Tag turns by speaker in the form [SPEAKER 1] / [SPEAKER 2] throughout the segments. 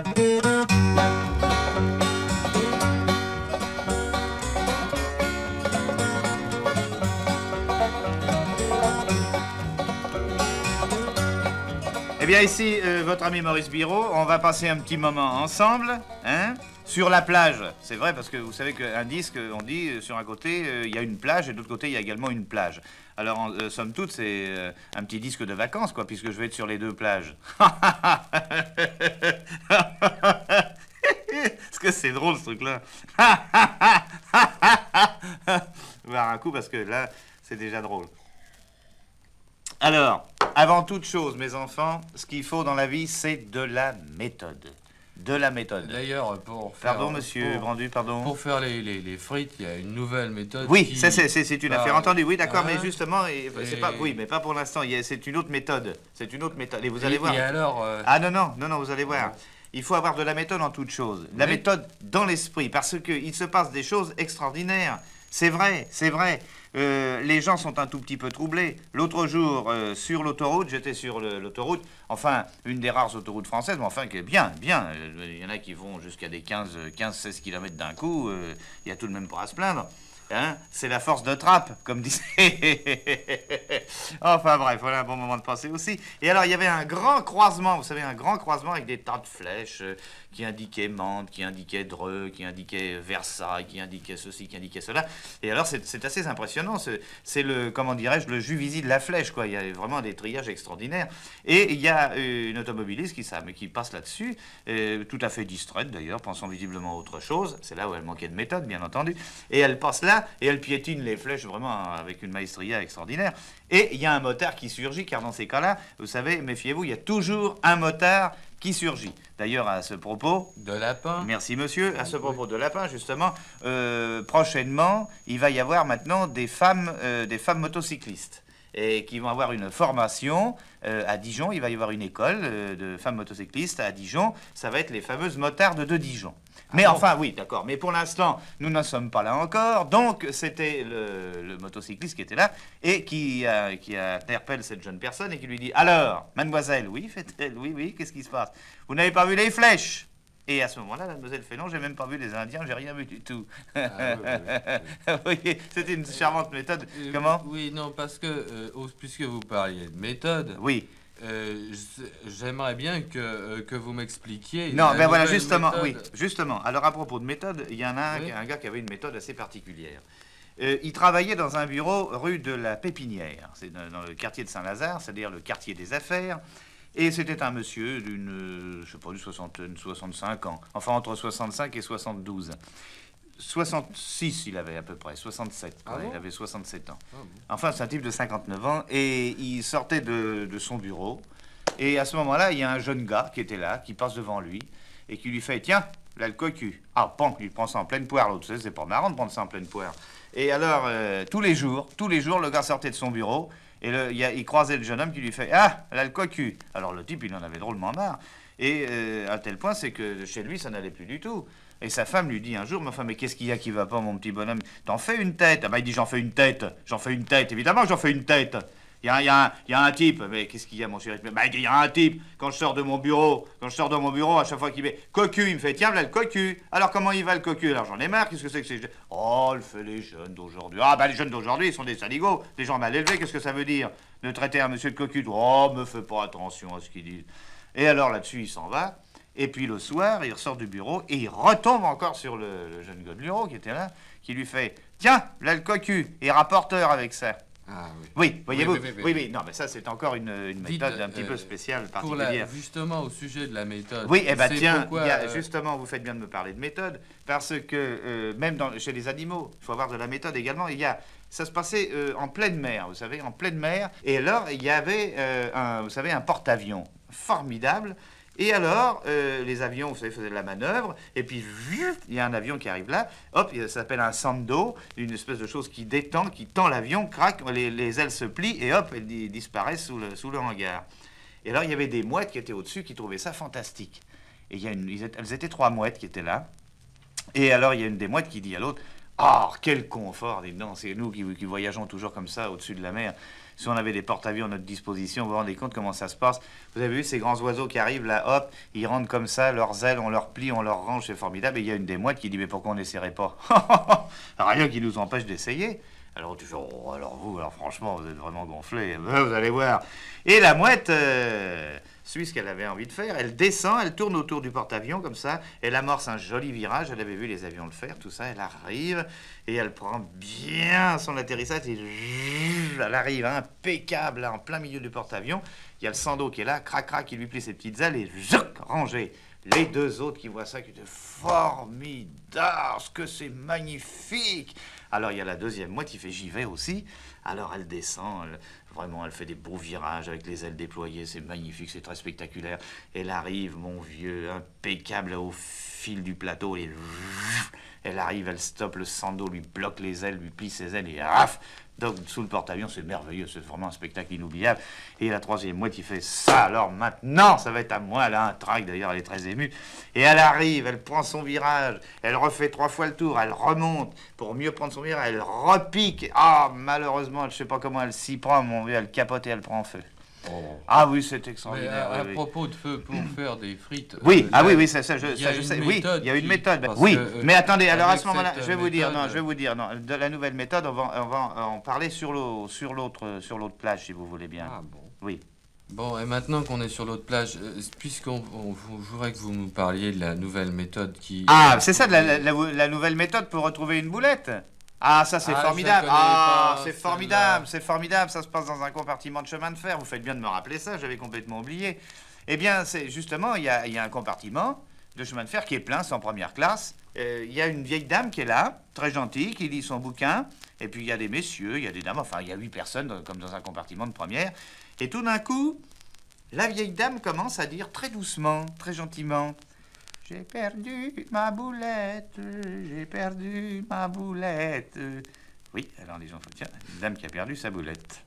[SPEAKER 1] Eh bien ici, votre ami Maurice Biro, on va passer un petit moment ensemble, hein, sur la plage. C'est vrai parce que vous savez qu'un disque, on dit, sur un côté, il y a une plage et de l'autre côté, il y a également une plage. Alors, somme toute, c'est un petit disque de vacances, quoi, puisque je vais être sur les deux plages. Est-ce que c'est drôle, ce truc-là? Voir un coup, parce que là, c'est déjà drôle. Alors, avant toute chose, mes enfants, ce qu'il faut dans la vie, c'est de la méthode. De la méthode.
[SPEAKER 2] D'ailleurs, pour faire...
[SPEAKER 1] Pardon, monsieur Brandu, pardon.
[SPEAKER 2] Pour faire les frites, il y a une nouvelle méthode.
[SPEAKER 1] Oui,
[SPEAKER 2] qui...
[SPEAKER 1] c'est une affaire entendue, oui, d'accord, mais
[SPEAKER 2] Hein
[SPEAKER 1] justement, c'est pas... Oui, mais pas pour l'instant, c'est une autre méthode. C'est une autre méthode, et vous allez voir.
[SPEAKER 2] Et alors...
[SPEAKER 1] Ah non, vous allez voir. Il faut avoir de la méthode en toute chose. La méthode dans l'esprit, parce qu'il se passe des choses extraordinaires. C'est vrai, c'est vrai. Les gens sont un tout petit peu troublés. L'autre jour, sur l'autoroute, j'étais sur l'autoroute, enfin, une des rares autoroutes françaises, mais enfin, qui est bien. Il y en a qui vont jusqu'à des 15-16 km d'un coup. Il y a tout de même pas à se plaindre. Hein, c'est la force de trappe, comme disait. Enfin bref, voilà un bon moment de passer aussi. Et alors, il y avait un grand croisement, vous savez, un grand croisement avec des tas de flèches qui indiquaient Mantes, qui indiquaient Dreux, qui indiquaient Versailles, qui indiquaient ceci, qui indiquaient cela. Et alors, c'est assez impressionnant. C'est le, comment dirais-je, le Juvisy de la flèche, quoi. Il y a vraiment des triages extraordinaires. Et il y a une automobiliste qui passe là-dessus, tout à fait distraite d'ailleurs, pensant visiblement à autre chose. C'est là où elle manquait de méthode, bien entendu. Et elle passe là, et elle piétine les flèches vraiment avec une maestria extraordinaire. Et il y a un motard qui surgit, car dans ces cas-là, vous savez, méfiez-vous, il y a toujours un motard qui surgit. D'ailleurs, à ce propos...
[SPEAKER 2] De lapin.
[SPEAKER 1] Merci, monsieur. À ce propos de lapin, justement, prochainement, il va y avoir maintenant des femmes motocyclistes et qui vont avoir une formation à Dijon. Il va y avoir une école de femmes motocyclistes à Dijon. Ça va être les fameuses motardes de Dijon. Mais enfin, oui, d'accord. Mais pour l'instant, nous n'en sommes pas là encore. Donc, c'était le motocycliste qui était là et qui interpelle cette jeune personne et qui lui dit « Alors, mademoiselle, oui, fait-elle, oui, qu'est-ce qui se passe? Vous n'avez pas vu les flèches ?» Et à ce moment-là, la demoiselle fait « Non, j'ai même pas vu les Indiens, j'ai rien vu du tout. » Vous voyez, c'était une charmante méthode. Comment?
[SPEAKER 2] Oui, non, parce que, puisque vous parliez de méthode...
[SPEAKER 1] Oui.
[SPEAKER 2] J'aimerais bien que vous m'expliquiez.
[SPEAKER 1] Non, ben voilà, justement,
[SPEAKER 2] méthode.
[SPEAKER 1] oui, justement. Alors, à propos de méthode, il y en a un gars qui avait une méthode assez particulière. Il travaillait dans un bureau rue de la Pépinière. C'est dans le quartier de Saint-Lazare, c'est-à-dire le quartier des affaires. Et c'était un monsieur d'une, je sais pas, 65 ans. Enfin, entre 65 et 72. 66, il avait à peu près, 67.
[SPEAKER 2] Ah bon?
[SPEAKER 1] Il avait 67 ans.
[SPEAKER 2] Ah bon.
[SPEAKER 1] Enfin, c'est un type de 59 ans. Et il sortait de son bureau. Et à ce moment-là, il y a un jeune gars qui était là, qui passe devant lui, et qui lui fait « Tiens, là, le cocu. » Ah, pan, il prend ça en pleine poire. L'autre, c'est pas marrant de prendre ça en pleine poire. Et alors, tous les jours, le gars sortait de son bureau, et il croisait le jeune homme qui lui fait « Ah, là, le cocu. » Alors, le type, il en avait drôlement marre. Et à tel point, c'est que chez lui, ça n'allait plus du tout. Et sa femme lui dit un jour, mais qu'est-ce qu'il y a qui va pas, mon petit bonhomme? T'en fais une tête. Ah ben, il dit, j'en fais une tête. Évidemment que j'en fais une tête. Il y a un type. Mais qu'est-ce qu'il y a, mon chéri? Ben, il y a un type, quand je sors de mon bureau, à chaque fois qu'il met cocu, il me fait, tiens, là, le cocu. Alors, comment il va, le cocu? Alors, j'en ai marre. Qu'est-ce que c'est que c'est? Oh, le fait les jeunes d'aujourd'hui. Ah, ben, les jeunes d'aujourd'hui, ils sont des saligots. Des gens mal élevés. Qu'est-ce que ça veut dire? De traiter un monsieur de cocu? Oh, me fais pas attention à ce qu'ils disent. Et alors, là-dessus, il s'en va. Et puis le soir, il ressort du bureau et il retombe encore sur le jeune gars de bureau qui était là, qui lui fait « Tiens, là le cocu, et rapporteur avec ça. »
[SPEAKER 2] Ah oui.
[SPEAKER 1] Oui, voyez-vous. Oui. Non, mais ça, c'est encore une méthode un petit peu spéciale, particulière.
[SPEAKER 2] Justement, au sujet de la méthode.
[SPEAKER 1] Oui, eh bien tiens,
[SPEAKER 2] pourquoi,
[SPEAKER 1] justement, vous faites bien de me parler de méthode, parce que même chez les animaux, il faut avoir de la méthode également. Ça se passait en pleine mer, vous savez, en pleine mer. Et alors, il y avait, un porte-avions formidable. Et alors, les avions, vous savez, faisaient de la manœuvre, et puis, il y a un avion qui arrive là, hop, ça s'appelle un sando, une espèce de chose qui détend, qui tend l'avion, crac, les ailes se plient, et hop, elles disparaissent sous le hangar. Et alors, il y avait des mouettes qui étaient au-dessus, qui trouvaient ça fantastique. Et elles étaient 3 mouettes qui étaient là, et alors, il y a une des mouettes qui dit à l'autre, « Ah, quel confort, dis donc, c'est nous qui voyageons toujours comme ça, au-dessus de la mer. si on avait des porte-avions à notre disposition, vous vous rendez compte comment ça se passe? Vous avez vu ces grands oiseaux qui arrivent là, hop, ils rentrent comme ça, leurs ailes, on leur plie, on leur range, c'est formidable. Et il y a une des mouettes qui dit, mais pourquoi on n'essaierait pas? Rien qui nous empêche d'essayer. Alors tu fais, oh, alors vous, alors franchement, vous êtes vraiment gonflé, vous allez voir. Et la mouette suit ce qu'elle avait envie de faire, elle descend, elle tourne autour du porte-avions comme ça, elle amorce un joli virage, elle avait vu les avions le faire, tout ça, elle arrive, et elle prend bien son atterrissage, et elle arrive impeccable, là, en plein milieu du porte-avions, il y a le Sando qui est là, crac, crac, qui lui plie ses petites ailes, et rangé. Les deux autres qui voient ça, qui disent formidable, ce que c'est magnifique. Alors il y a la deuxième mouette qui fait j'y vais aussi. Alors elle descend, vraiment elle fait des beaux virages avec les ailes déployées, c'est magnifique, c'est très spectaculaire. Elle arrive, mon vieux, impeccable au fil du plateau, et elle arrive, elle stoppe, le Sando lui bloque les ailes, lui plie ses ailes et raf. Donc sous le porte-avions, c'est merveilleux, c'est vraiment un spectacle inoubliable. Et la troisième mouette qui fait ça, alors maintenant, ça va être à moi, elle a un trac, d'ailleurs elle est très émue. Et elle arrive, elle prend son virage, elle refait 3 fois le tour, elle remonte pour mieux prendre son virage, elle repique. Ah, malheureusement, je ne sais pas comment elle s'y prend, mon vieux, elle capote et elle prend feu.
[SPEAKER 2] Oh.
[SPEAKER 1] Ah oui, c'est
[SPEAKER 2] Mais
[SPEAKER 1] extraordinaire.
[SPEAKER 2] à
[SPEAKER 1] Oui, oui.
[SPEAKER 2] propos de feu, pour faire des frites...
[SPEAKER 1] Oui,
[SPEAKER 2] il y a-
[SPEAKER 1] oui, ça,
[SPEAKER 2] il y a
[SPEAKER 1] je
[SPEAKER 2] une
[SPEAKER 1] sais. Oui,
[SPEAKER 2] méthode
[SPEAKER 1] il y a une
[SPEAKER 2] qui-
[SPEAKER 1] méthode.
[SPEAKER 2] parce
[SPEAKER 1] Oui,
[SPEAKER 2] que,
[SPEAKER 1] mais attendez, alors à
[SPEAKER 2] avec
[SPEAKER 1] ce moment-là,
[SPEAKER 2] cette
[SPEAKER 1] je vais vous dire,
[SPEAKER 2] méthode-
[SPEAKER 1] non, je vais vous dire, non, de la nouvelle méthode, on va en parler sur l'autre plage, si vous voulez bien.
[SPEAKER 2] Ah bon.
[SPEAKER 1] Oui.
[SPEAKER 2] Bon, et maintenant qu'on est sur l'autre plage, je voudrais que vous nous parliez de la nouvelle méthode qui...
[SPEAKER 1] Ah, c'est ça, la nouvelle méthode pour retrouver une boulette? Ah, ça c'est
[SPEAKER 2] Ah, je
[SPEAKER 1] formidable.
[SPEAKER 2] la connais
[SPEAKER 1] Ah,
[SPEAKER 2] pas,
[SPEAKER 1] c'est
[SPEAKER 2] celle-là.
[SPEAKER 1] formidable, c'est formidable. Ça se passe dans un compartiment de chemin de fer. Vous faites bien de me rappeler ça, j'avais complètement oublié. Eh bien, c'est justement, il y a un compartiment de chemin de fer qui est plein, c'est en première classe. Il y a une vieille dame qui est là, très gentille, qui lit son bouquin. Et puis il y a des messieurs, il y a des dames, enfin il y a 8 personnes comme dans un compartiment de première. Et tout d'un coup, la vieille dame commence à dire très doucement, très gentiment: j'ai perdu ma boulette, j'ai perdu ma boulette. Oui, alors les gens font, tiens, une dame qui a perdu sa boulette.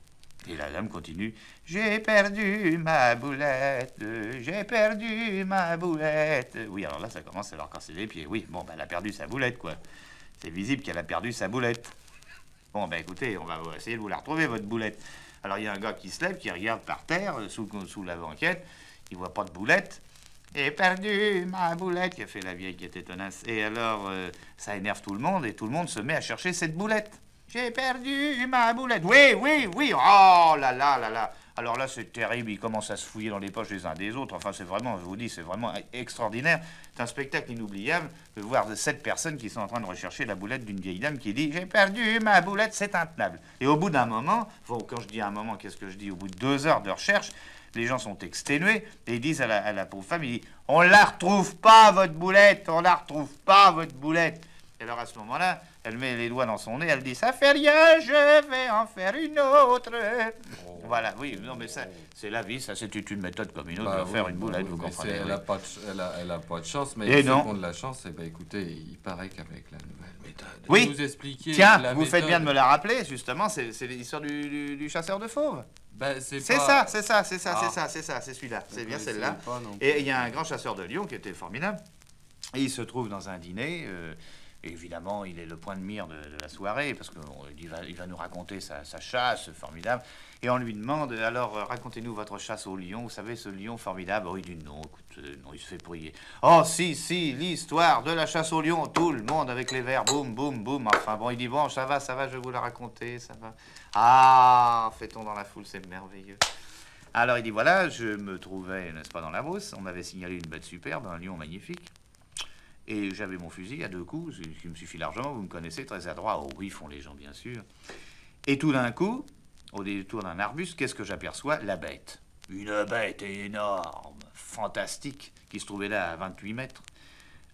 [SPEAKER 1] Et la dame continue: j'ai perdu ma boulette, j'ai perdu ma boulette. Oui, alors là, ça commence à leur casser les pieds. Oui, bon, ben, elle a perdu sa boulette, quoi. C'est visible qu'elle a perdu sa boulette. Bon, ben écoutez, on va essayer de vous la retrouver, votre boulette. Alors, il y a un gars qui se lève, qui regarde par terre, sous la banquette. Il voit pas de boulette. J'ai perdu ma boulette, qui a fait la vieille qui était tenace. Et alors, ça énerve tout le monde, et tout le monde se met à chercher cette boulette. J'ai perdu ma boulette. Oui, oui, oui. Oh là là là là. Alors là, c'est terrible. Ils commencent à se fouiller dans les poches les uns des autres. Enfin, c'est vraiment, je vous dis, c'est vraiment extraordinaire. C'est un spectacle inoubliable de voir 7 personnes qui sont en train de rechercher la boulette d'une vieille dame qui dit: j'ai perdu ma boulette. C'est intenable. Et au bout d'un moment, bon, quand je dis un moment, qu'est-ce que je dis? Au bout de 2 heures de recherche, les gens sont exténués et ils disent à la pauvre femme, ils disent: on la retrouve pas, votre boulette, on la retrouve pas, votre boulette. Et alors à ce moment-là, elle met les doigts dans son nez, elle dit: ça fait rien, je vais en faire une autre.
[SPEAKER 2] Oh.
[SPEAKER 1] Voilà, oui, non mais ça, c'est la vie, ça c'est une méthode comme une autre
[SPEAKER 2] Bah
[SPEAKER 1] de faire
[SPEAKER 2] oui,
[SPEAKER 1] une boulette,
[SPEAKER 2] oui,
[SPEAKER 1] vous
[SPEAKER 2] mais
[SPEAKER 1] comprenez.
[SPEAKER 2] elle
[SPEAKER 1] Oui.
[SPEAKER 2] a pas elle a pas de chance, mais
[SPEAKER 1] Et
[SPEAKER 2] ceux
[SPEAKER 1] non.
[SPEAKER 2] qui ont de la chance, eh ben, écoutez, il paraît qu'avec la nouvelle méthode...
[SPEAKER 1] Oui.
[SPEAKER 2] Vous expliquez
[SPEAKER 1] Tiens,
[SPEAKER 2] la
[SPEAKER 1] vous
[SPEAKER 2] méthode...
[SPEAKER 1] faites bien de me la rappeler, justement, c'est l'histoire du chasseur de fauves.
[SPEAKER 2] Ben,
[SPEAKER 1] C'est
[SPEAKER 2] pas-
[SPEAKER 1] ça, c'est ça, c'est ça,
[SPEAKER 2] Ah.
[SPEAKER 1] c'est ça, c'est ça, c'est celui-là, c'est bien
[SPEAKER 2] Je
[SPEAKER 1] celle-là.
[SPEAKER 2] sais pas non plus.
[SPEAKER 1] Et il y a un grand chasseur de lions qui était formidable. Et il se trouve dans un dîner. Et évidemment, il est le point de mire de la soirée parce qu'il va nous raconter sa chasse formidable. Et on lui demande: alors, racontez-nous votre chasse au lion. Vous savez, ce lion formidable? Oh, il dit: non, écoute, non, il se fait prier. Oh, si, l'histoire de la chasse au lion. Tout le monde avec les verres, boum, boum, boum. Enfin bon, il dit: bon, ça va, je vais vous la raconter, ça va. Ah, fait-on dans la foule, c'est merveilleux. Alors il dit: voilà, je me trouvais, n'est-ce pas, dans la Beauce. On m'avait signalé une bête superbe, un lion magnifique. Et j'avais mon fusil à 2 coups, ce qui me suffit largement, vous me connaissez, très adroit. Oh oui, font les gens, bien sûr. Et tout d'un coup, au détour d'un arbuste, qu'est-ce que j'aperçois? La bête. Une bête énorme, fantastique, qui se trouvait là à 28 mètres.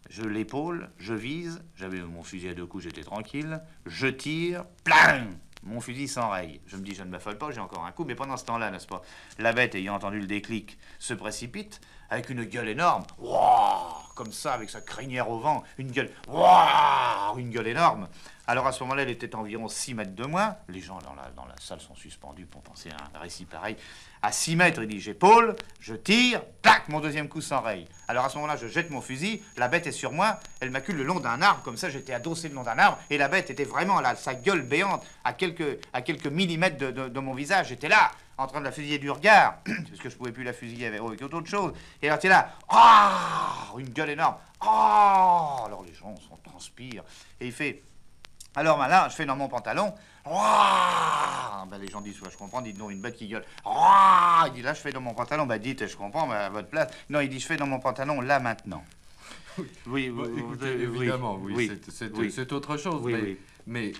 [SPEAKER 1] Je l'épaule, je vise, j'avais mon fusil à 2 coups, j'étais tranquille. Je tire, plang! Mon fusil s'enraye. Je me dis: je ne m'affole pas, j'ai encore un coup. Mais pendant ce temps-là, n'est-ce pas, la bête, ayant entendu le déclic, se précipite avec une gueule énorme. Wouah! Comme ça, avec sa crinière au vent, une gueule. Wouah! Une gueule énorme. Alors à ce moment-là, elle était environ 6 mètres de moi. Les gens dans la salle sont suspendus pour penser à un récit pareil. À 6 mètres, il dit, j'épaule, je tire, clac, mon deuxième coup s'enraye. Alors à ce moment-là, je jette mon fusil, la bête est sur moi, elle m'accule le long d'un arbre, comme ça j'étais adossé le long d'un arbre, et la bête était vraiment là, sa gueule béante, à quelques millimètres de mon visage. J'étais là, en train de la fusiller du regard, parce que je pouvais plus la fusiller avec autre chose. Et alors, tu es là, oh, une gueule énorme, oh, alors les gens transpirent, et il fait... Alors là, je fais dans mon pantalon. Ben, les gens disent, ouais, je comprends, dites donc une bête qui gueule. Il dit, là, je fais dans mon pantalon. Ben, dites, je comprends, mais à votre place. Non, il dit, je fais dans mon pantalon, là, maintenant.
[SPEAKER 2] Oui, écoutez, évidemment, oui, c'est autre chose.
[SPEAKER 1] Oui.
[SPEAKER 2] Mais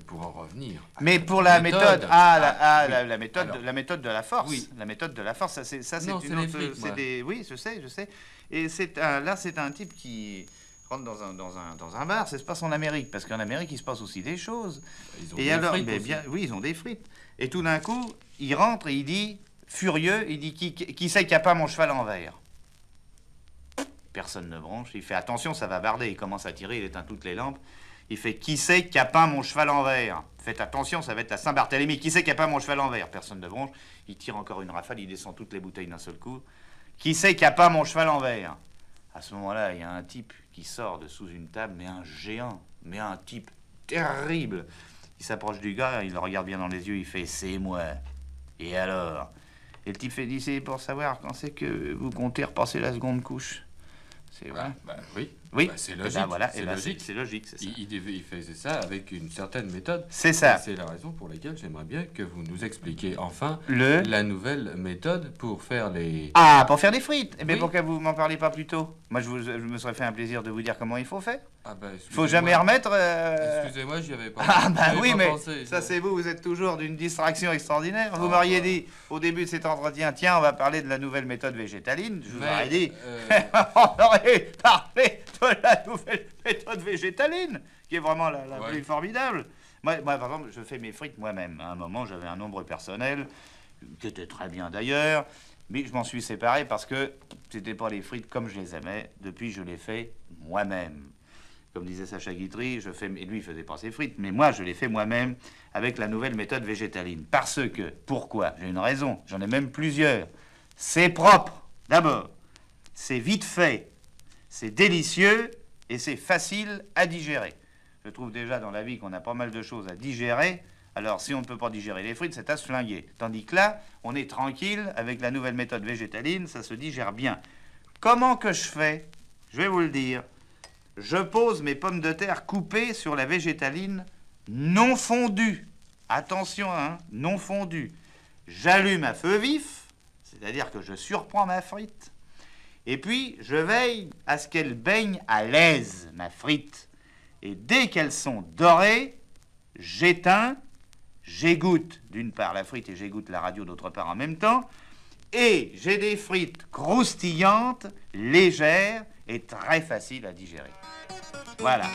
[SPEAKER 2] pour en revenir.
[SPEAKER 1] Mais pour la méthode, la méthode de la force.
[SPEAKER 2] Oui.
[SPEAKER 1] La méthode de la force, ça c'est
[SPEAKER 2] Non,
[SPEAKER 1] une autre.
[SPEAKER 2] frites,
[SPEAKER 1] Oui, je sais. Et là, c'est un type qui rentre dans un bar, ça se passe en Amérique, parce qu'en Amérique, il se passe aussi des choses.
[SPEAKER 2] Ils ont
[SPEAKER 1] Et
[SPEAKER 2] des
[SPEAKER 1] alors,
[SPEAKER 2] frites aussi.
[SPEAKER 1] oui, ils ont des frites. Et tout d'un coup, il rentre et il dit, furieux, il dit, qui c'est qui a pas mon cheval en verre? Personne ne bronche. Il fait, attention, ça va barder. Il commence à tirer, il éteint toutes les lampes. Il fait, qui c'est qui a peint mon cheval en verre? Faites attention, ça va être la Saint-Barthélemy. Qui c'est qui a peint mon cheval en verre? Personne ne bronche. Il tire encore une rafale, il descend toutes les bouteilles d'un seul coup. Qui c'est qui a peint mon cheval en verre? À ce moment-là, il y a un type qui sort de sous une table, mais un géant, mais un type terrible. Il s'approche du gars, il le regarde bien dans les yeux, il fait, c'est moi. Et alors? Et le type fait, dit, c'est pour savoir quand c'est que vous comptez repasser la seconde couche. C'est vrai.
[SPEAKER 2] Oui.
[SPEAKER 1] Bah,
[SPEAKER 2] c'est logique.
[SPEAKER 1] C'est logique, c'est ça.
[SPEAKER 2] Il faisait ça avec une certaine méthode.
[SPEAKER 1] C'est ça.
[SPEAKER 2] C'est la raison pour laquelle j'aimerais bien que vous nous expliquiez enfin
[SPEAKER 1] Le...
[SPEAKER 2] la nouvelle méthode pour faire les...
[SPEAKER 1] Ah, pour faire des frites. Mais
[SPEAKER 2] Oui.
[SPEAKER 1] pourquoi vous m'en parlez pas plus tôt? Moi, je me serais fait un plaisir de vous dire comment il faut faire.
[SPEAKER 2] Ah bah,
[SPEAKER 1] Faut jamais remettre...
[SPEAKER 2] Excusez-moi, j'y avais pas
[SPEAKER 1] Ah bah
[SPEAKER 2] j'y avais
[SPEAKER 1] oui,
[SPEAKER 2] pas
[SPEAKER 1] mais
[SPEAKER 2] pensé.
[SPEAKER 1] ça c'est vous êtes toujours d'une distraction extraordinaire. Vous
[SPEAKER 2] Ah,
[SPEAKER 1] m'auriez
[SPEAKER 2] bah.
[SPEAKER 1] dit au début de cet entretien, tiens, on va parler de la nouvelle méthode végétaline. Je vous
[SPEAKER 2] Mais,
[SPEAKER 1] aurais dit,
[SPEAKER 2] euh,
[SPEAKER 1] on aurait parlé de la nouvelle méthode végétaline, qui est vraiment la
[SPEAKER 2] Ouais.
[SPEAKER 1] plus formidable. Moi, par exemple, je fais mes frites moi-même. À un moment, j'avais un nombre personnel, qui était très bien d'ailleurs, mais je m'en suis séparé parce que c'était pas les frites comme je les aimais. Depuis, je les fais moi-même. Comme disait Sacha Guitry, et lui, il faisait pas ses frites, mais moi, je les fais moi-même avec la nouvelle méthode végétaline. Parce que, pourquoi? J'ai une raison, j'en ai même plusieurs. C'est propre, d'abord. C'est vite fait, c'est délicieux et c'est facile à digérer. Je trouve déjà dans la vie qu'on a pas mal de choses à digérer. Alors, si on ne peut pas digérer les frites, c'est à se flinguer. Tandis que là, on est tranquille avec la nouvelle méthode végétaline, ça se digère bien. Comment que je fais? Je vais vous le dire. Je pose mes pommes de terre coupées sur la végétaline non fondue. Attention, hein, non fondue. J'allume à feu vif, c'est-à-dire que je surprends ma frite. Et puis, je veille à ce qu'elle baigne à l'aise, ma frite. Et dès qu'elles sont dorées, j'éteins, j'égoutte d'une part la frite et j'égoutte la radio d'autre part en même temps. Et j'ai des frites croustillantes, légères et très faciles à digérer. Voilà.